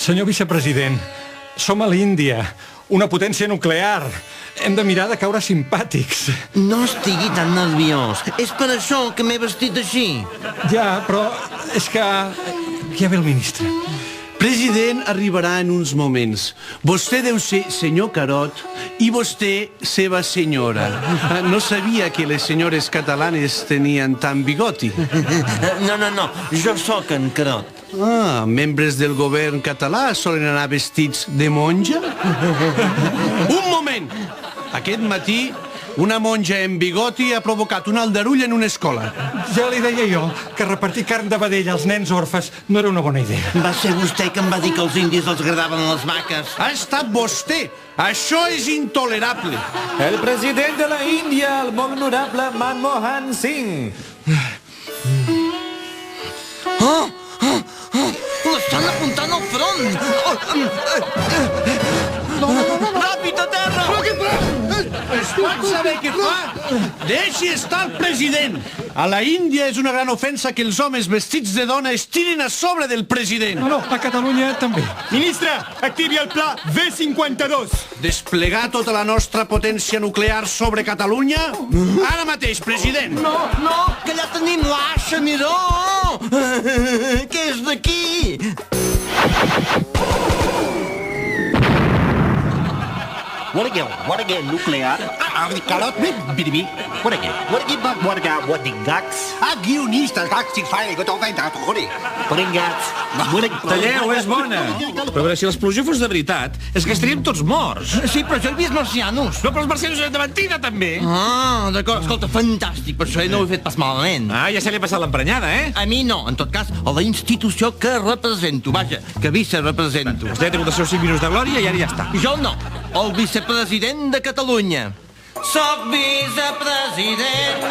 Senyor vicepresident, som a l'Índia, una potència nuclear. Hem de mirar de caure simpàtics. No estigui tan nerviós. És per això que m'he vestit així. Ja, però és que... Ja ve el ministre. President arribarà en uns moments. Vostè deu ser senyor Carot i vostè seva senyora. No sabia que les senyores catalanes tenien tant bigoti. No, jo sóc en Carot. Ah, membres del govern català solen anar vestits de monja? Un moment! Aquest matí, una monja en bigoti ha provocat un aldarull en una escola. Ja li deia jo que repartir carn de vedella als nens orfes no era una bona idea. Va ser vostè que em va dir que als indis els agradaven les vaques. Ha estat vostè! Això és intolerable! El president de la Índia, el molt honorable Manmohan Singh. L'estan apuntant al front! Ràpid, a terra! Es pot saber què fa? Deixi estar el president! A la Índia és una gran ofensa que els homes vestits de dona estirin a sobre del president. No, a Catalunya també. Ministre, activi el pla V52. Desplegar tota la nostra potència nuclear sobre Catalunya? Ara mateix, president! No, que allà tenim l'aixa, miró! Que és d'aquí! What again, nuclear? Carot, biribi. What again, gax? Guionistes, gax, fire, que toca entrar, tori. Gats. Talleu, és bona. Però a veure, si l'explosió fos de veritat, és que estaríem tots morts. Sí, però jo he vist marcianos. No, però els marcianos eren de mentida, també. Ah, d'acord, escolta, fantàstic, per això no ho he fet pas malament. Ah, ja se li ha passat l'emprenyada, eh? A mi no, en tot cas, a la institució que represento, vaja, que vicerepresento. Vostè ha tingut els seus 5 minuts de glòria i ara ja està. Jo no, el vicepresident de Catalunya. Soc vicepresident